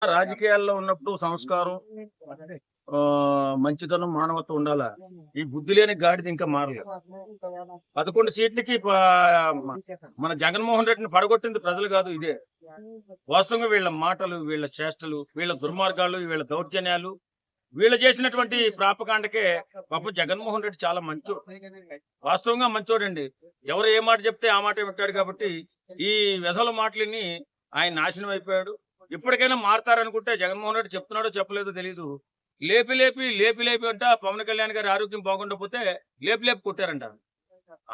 రాజకీయాల్లో ఉన్నప్పుడు సంస్కారం, మంచితనం, మానవత్వం ఉండాలా. ఈ బుద్ధి లేని గాడిద ఇంకా మారలేదు. 11 సీట్లకి మన జగన్మోహన్ రెడ్డిని పడగొట్టింది ప్రజలు కాదు, ఇదే. వాస్తవంగా వీళ్ళ మాటలు, వీళ్ళ చేష్టలు, వీళ్ళ దుర్మార్గాలు, వీళ్ళ దౌర్జన్యాలు, వీళ్ళు చేసినటువంటి ప్రాపకాండకే పాపం జగన్మోహన్ రెడ్డి చాలా మంచోడు. వాస్తవంగా మంచోడండి. ఎవరు ఏ మాట చెప్తే ఆ మాట వింటాడు. కాబట్టి ఈ వెధల మాటలని ఆయన నాశనం అయిపోయాడు. ఇప్పటికైనా మారతారనుకుంటే జగన్మోహన్ రెడ్డి చెప్తున్నాడో చెప్పలేదో తెలీదు. లేపి లేపి లేపి లేపి అంట పవన్ కళ్యాణ్ గారి ఆరోగ్యం బాగుండకపోతే లేపి లేపి కొట్టారంట.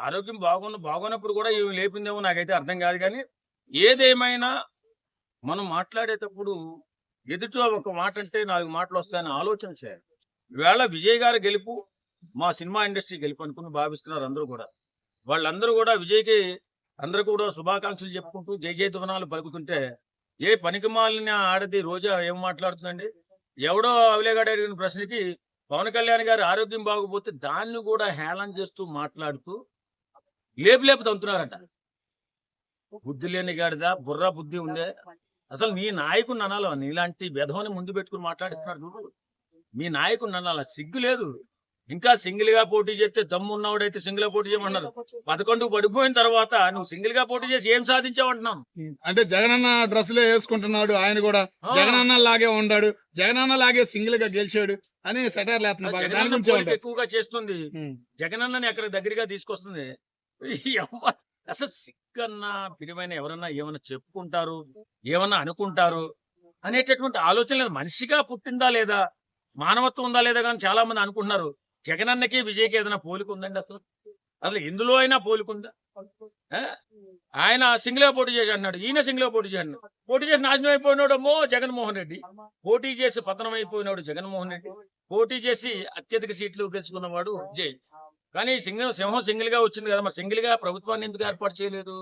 ఆరోగ్యం బాగున్నప్పుడు కూడా ఇవి లేపిందేమో నాకైతే అర్థం కాదు. కానీ ఏదేమైనా మనం మాట్లాడేటప్పుడు ఎదుట ఒక మాట అంటే 4 మాటలు వస్తాయని ఆలోచన చేయాలి. ఈవేళ విజయ్ గారి గెలుపు మా సినిమా ఇండస్ట్రీ గెలుపు అనుకుని భావిస్తున్నారు అందరూ కూడా. వాళ్ళందరూ కూడా విజయ్కి అందరూ కూడా శుభాకాంక్షలు చెప్పుకుంటూ జై జయధ్వనాలు పలుకుతుంటే, ఏ పనికిమాలిన ఆడది రోజా ఏం మాట్లాడుతుందండి? ఎవడో అవలేగాడు అడిగిన ప్రశ్నకి పవన్ కళ్యాణ్ గారి ఆరోగ్యం బాగోపోతే దాన్ని కూడా హేళన చేస్తూ మాట్లాడుతూ లేపు లేపు తంతున్నారంట. బుద్ధి లేని గాడిదా, బుర్ర బుద్ధి ఉందే. అసలు నీ నాయకుడిని అనాలా? నీలాంటి విధవని ముందు పెట్టుకుని మాట్లాడిస్తున్నారు చూడు. మీ నాయకుడిని అనాలా? సిగ్గు లేదు. ఇంకా సింగిల్ గా పోటీ చేస్తే దమ్ము ఉన్నవాడైతే సింగిల్ గా పోటీ చేయమన్నారు. 11 పడిపోయిన తర్వాత నువ్వు సింగిల్ గా పోటీ చేసి ఏం సాధించావంటున్నావు? అంటే జగనన్న డ్రెస్సులే వేసుకుంటున్నాడు, ఆయన కూడా జగనన్న లాగే ఉన్నాడు, జగనన్న లాగే సింగిల్ గా గెలిచాడు అని సెటైర్లు వేస్తున్నారు. ఎక్కువగా చేస్తుంది జగనన్నని ఎక్కడ దగ్గరగా తీసుకొస్తుంది. అసలు సిగ్గన్నా ప్రియమైన ఎవరన్నా ఏమన్నా చెప్పుకుంటారు, ఏమన్నా అనుకుంటారు అనేటటువంటి ఆలోచన లేదు. మనిషిగా పుట్టిందా లేదా, మానవత్వం ఉందా లేదా కానీ చాలా మంది అనుకుంటున్నారు. జగనన్నకి విజయ్కి ఏదైనా పోలిక ఉందండి? అసలు ఎందులో అయినా పోలికుందా? ఆయన సింగిల్ గా పోటీ చేసి అన్నాడు, ఈయన సింగిల్ గా పోటీ చేసి పోటీ చేసి నాశనం అయిపోయినాడేమో జగన్మోహన్ రెడ్డి, పోటీ చేసి పతనం అయిపోయినాడు జగన్మోహన్ రెడ్డి, పోటీ చేసి అత్యధిక సీట్లు గెలుచుకున్నవాడు విజయ్. కానీ సింహం సింగిల్ గా వచ్చింది కదా, మరి సింగిల్ గా ప్రభుత్వాన్ని ఎందుకు ఏర్పాటు చేయలేదు?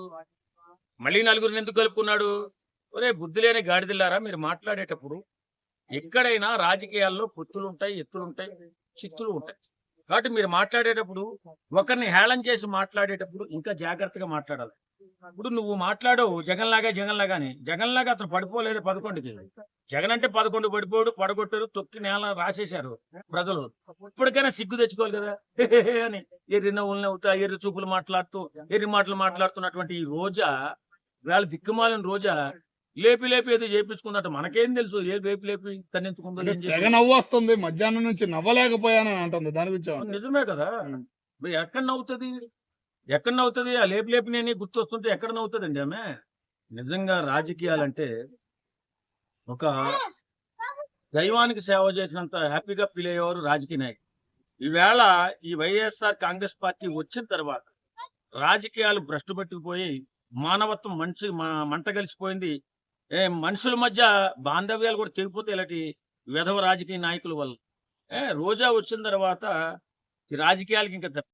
మళ్ళీ నలుగురిని ఎందుకు కలుపుకున్నాడు? ఒరే బుద్ధి లేని గాడిదిల్లారా, మీరు మాట్లాడేటప్పుడు ఎక్కడైనా రాజకీయాల్లో పొత్తులు ఉంటాయి, ఎత్తులు ఉంటాయి, చిత్తులు ఉంటాయి. కాబట్టి మీరు మాట్లాడేటప్పుడు ఒకరిని హేళన చేసి మాట్లాడేటప్పుడు ఇంకా జాగ్రత్తగా మాట్లాడాలి. ఇప్పుడు నువ్వు మాట్లాడవు జగన్ లాగానే, జగన్ లాగా అతను పడిపోలేదు 11కి. జగన్ అంటే 11 పడిపోయాడు, పడగొట్టారు, తొక్కి నేల రాసేశారు ప్రజలు. ఇప్పటికైనా సిగ్గు తెచ్చుకోవాలి కదా అని ఎర్రి నవ్వులు నవ్వుతా, ఎర్రి చూపులు మాట్లాడుతూ, ఎర్రి మాటలు మాట్లాడుతున్నటువంటి ఈ రోజా, వాళ్ళ దిక్కుమాలిన రోజా లేపి లేపి ఏదో చేయించుకున్నట్టు మనకేం తెలుసు? ఏ లేపి లేపి తన్నించుకుందో. తెగ నవ్వు వస్తుంది, మధ్యాహ్నం నుంచి నవ్వలేకపోయానని అంటుంది. దాని గురించి నిజమే కదా, ఎక్కడ నవ్వుతుంది? ఆ లేపి లేపి నేను గుర్తొస్తుంటే ఎక్కడ నవ్వుతుందండి ఆమె? నిజంగా రాజకీయాలంటే ఒక దైవానికి సేవ చేసినంత హ్యాపీగా ఫీల్ అయ్యేవారు రాజకీయ నాయకులు. ఈవేళ ఈ వైఎస్ఆర్ కాంగ్రెస్ పార్టీ వచ్చిన తర్వాత రాజకీయాలు భ్రష్టు పట్టుకుపోయి మానవత్వం మంట కలిసిపోయింది. మనుషుల మధ్య బాంధవ్యాలు కూడా తెగిపోతే ఇలాంటి విధవ రాజకీయ నాయకుల వల్ల. రోజా వచ్చిన తర్వాత ఈ రాజకీయాలకి ఇంకా